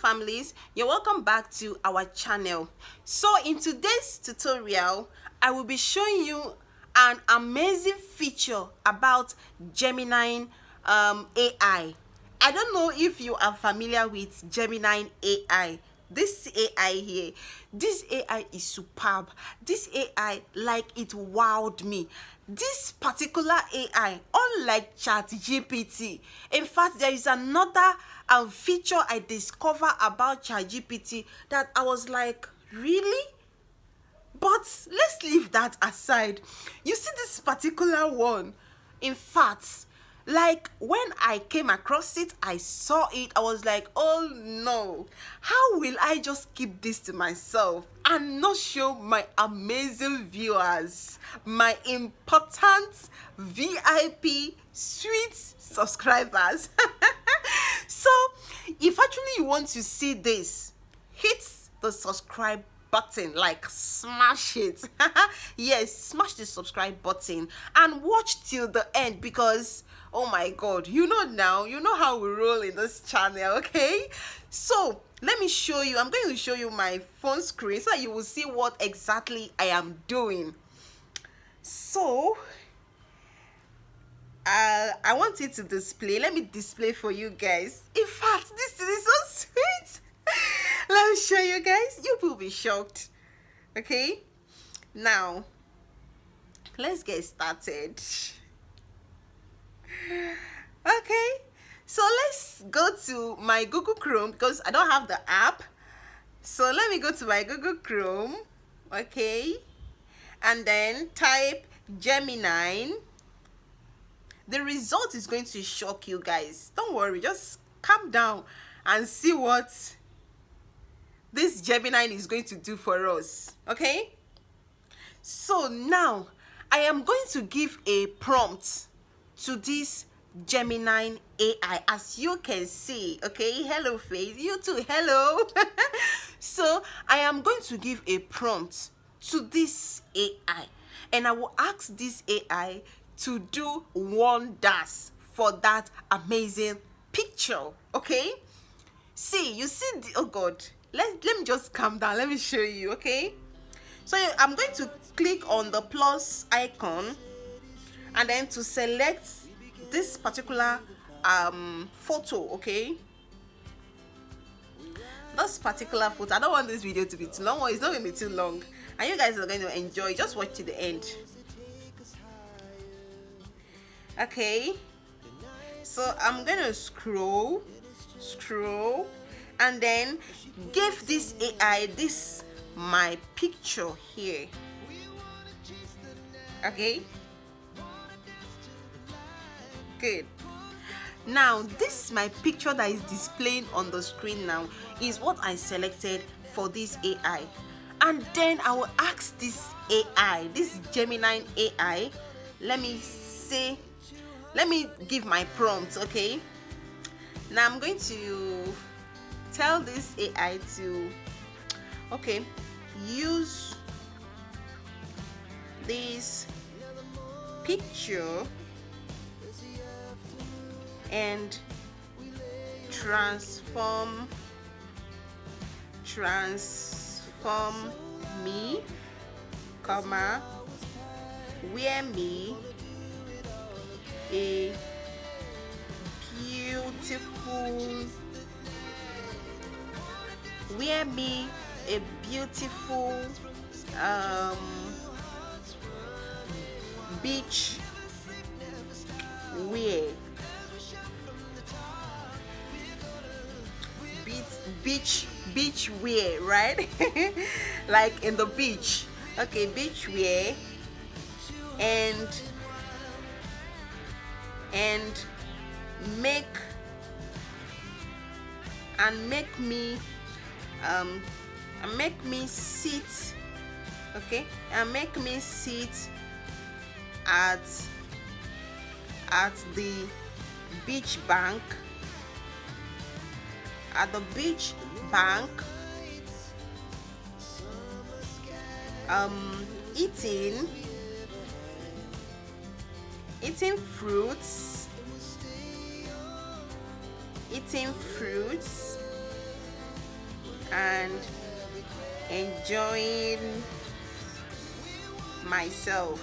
families, you're welcome back to our channel. So in today's tutorial, I will be showing you an amazing feature about Gemini AI. I don't know if you are familiar with Gemini AI. This AI here, this AI is superb. This AI, like, it wowed me. This particular AI, unlike ChatGPT, in fact, there is another feature I discovered about ChatGPT that I was like, really? But let's leave that aside. You see, this particular one, in fact, like, when I came across it, I saw it, I was like, oh no, how will I just keep this to myself and not show my amazing viewers, my important VIP sweet subscribers? So if actually you want to see this, hit the subscribe button, like smash it. Yes, smash the subscribe button and watch till the end, because oh my god, you know how we roll in this channel. Okay, so let me show you. I'm going to show you my phone screen so that you will see what exactly I am doing. So I want it to display. Let me display for you guys. In fact, this thing is so sweet. Let me show you guys. You will be shocked. Okay, now let's get started. Okay, so let's go to my Google Chrome because I don't have the app. So let me go to my Google Chrome. Okay, and then type Gemini. The result is going to shock you guys. Don't worry, just calm down and see what this Gemini is going to do for us. Okay, so now I am going to give a prompt to this Gemini AI, as you can see. Okay, hello face, you too, hello. So I am going to give a prompt to this AI, and I will ask this AI to do wonders for that amazing picture. Okay, see, you see the, oh god, let me just calm down, let me show you. Okay, so I'm going to click on the plus icon and then to select this particular photo. Okay, this particular photo, I don't want this video to be too long, or it's not going to be too long, and you guys are going to enjoy. Just watch to the end. Okay, so I'm gonna scroll and then give this AI this my picture here. Okay, good. Now this my picture that is displaying on the screen now is what I selected for this AI, and then I will ask this AI, this Gemini AI, let me give my prompt. Okay, now I'm going to tell this AI to, okay, use this picture and transform me, comma, wear me a beautiful beach wear, beach wear, right? Like in the beach. Okay, beach wear, and make me sit. Okay, and make me sit at the beach bank, eating fruits and enjoying myself.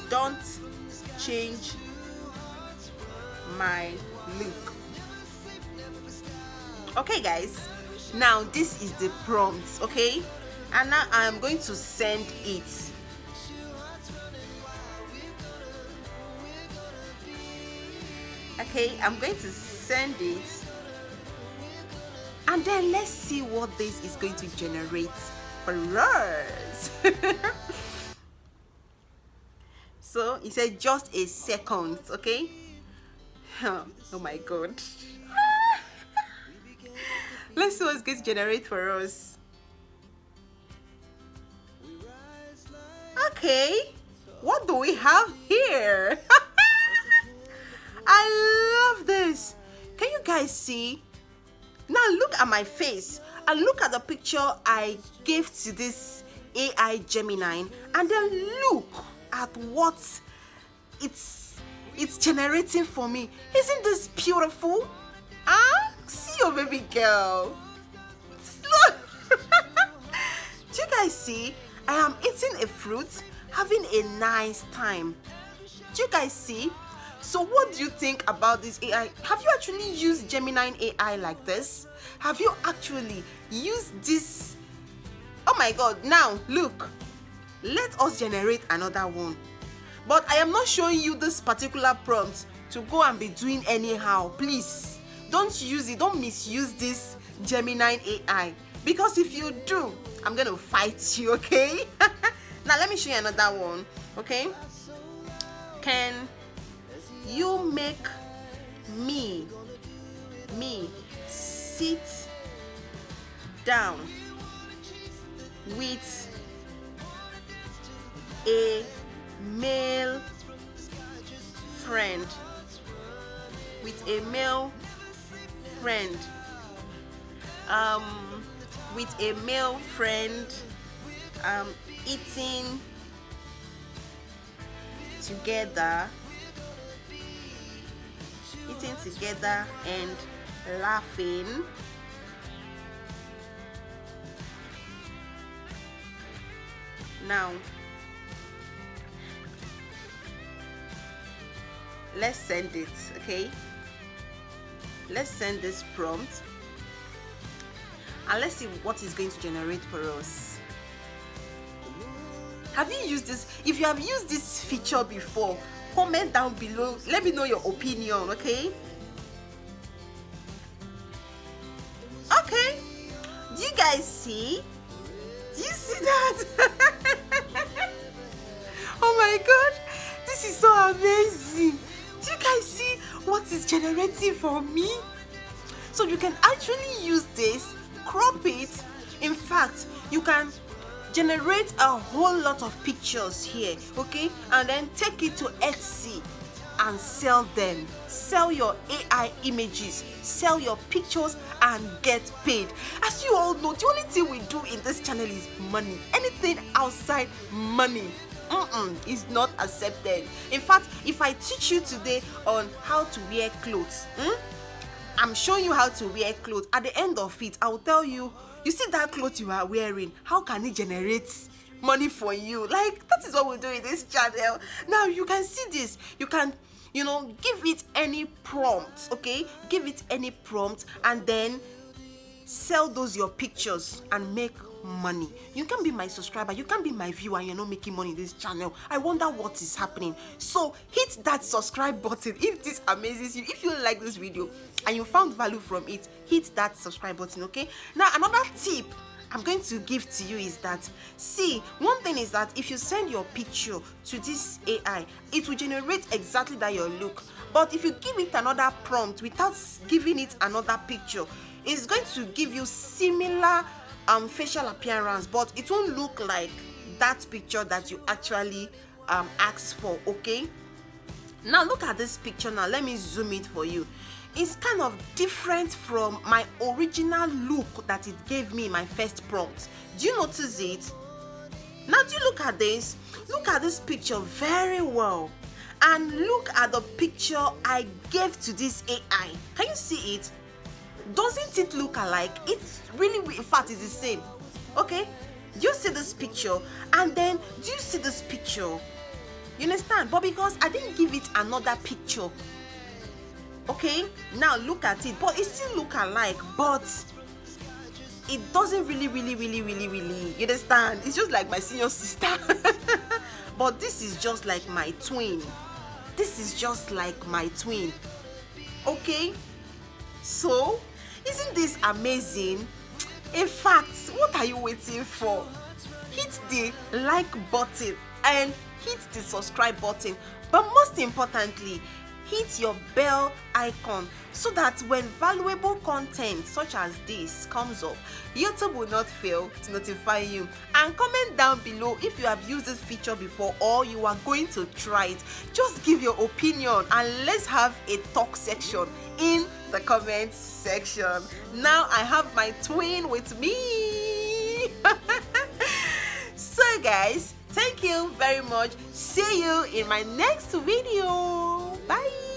Don't change my look. Okay guys, now this is the prompt, okay, and now I am going to send it. Okay, I'm going to send it, and then let's see what this is going to generate for us. So it said just a second, okay. Oh my god. Let's see what it's going to generate for us. Okay, what do we have here? I love this. Can you guys see? Now look at my face and look at the picture I gave to this AI Gemini, and then look at what it's generating for me. Isn't this beautiful? Ah, see your baby girl. Look. Do you guys see? I am eating a fruit, having a nice time. Do you guys see? So what do you think about this AI? Have you actually used Gemini AI like this? Have you actually used this? Oh my god, now look. Let us generate another one. But I am not showing you this particular prompt to go and be doing anyhow. Please, don't use it. Don't misuse this Gemini AI. Because if you do, I'm going to fight you, okay? Now let me show you another one, okay? Can you make me sit down with a male friend, with a male friend eating together and laughing. Now let's send it, okay? Let's send this prompt and let's see what is going to generate for us. Have you used this? If you have used this feature before, comment down below. Let me know your opinion, okay? Okay, do you guys see? Do you see that? Oh my god, this is so amazing. Do you guys see what is generating for me? So you can actually use this, crop it. In fact, you can generate a whole lot of pictures here, okay, and then take it to Etsy and sell them. Sell your AI images, sell your pictures, and get paid. As you all know, the only thing we do in this channel is money. Anything outside money is not accepted. In fact, if I teach you today on how to wear clothes, I'm showing you how to wear clothes. At the end of it, I will tell you, you see that clothes you are wearing, how can it generate money for you? Like, that is what we do in this channel. Now you can see this. You can, give it any prompt, okay? Give it any prompt and then sell those your pictures and make money. You can be my subscriber, you can be my viewer, and you're not making money in this channel. I wonder what is happening. So hit that subscribe button if this amazes you. If you like this video and you found value from it, hit that subscribe button, okay? Now another tip I'm going to give to you is that, see, one thing is that if you send your picture to this AI, it will generate exactly that your look. But if you give it another prompt without giving it another picture, it's going to give you similar facial appearance, but it won't look like that picture that you actually asked for, okay? Now look at this picture. Now let me zoom it for you. It's kind of different from my original look that it gave me in my first prompt. Do you notice it? Now do you look at this? Look at this picture very well. and look at the picture I gave to this AI. Can you see it? Doesn't it look alike? It's really, in fact, it's the same. Okay, do you see this picture? And then do you see this picture? You understand? But because I didn't give it another picture, okay, now look at it, but it still look alike, but it doesn't really, you understand? It's just like my senior sister. But this is just like my twin. This is just like my twin. Okay, so isn't this amazing? In fact, what are you waiting for? Hit the like button and hit the subscribe button, but most importantly, hit your bell icon so that when valuable content such as this comes up, YouTube will not fail to notify you. And comment down below if you have used this feature before or you are going to try it. Just give your opinion and let's have a talk section in the comment section. Now I have my twin with me. So guys, thank you very much. See you in my next video. Bye.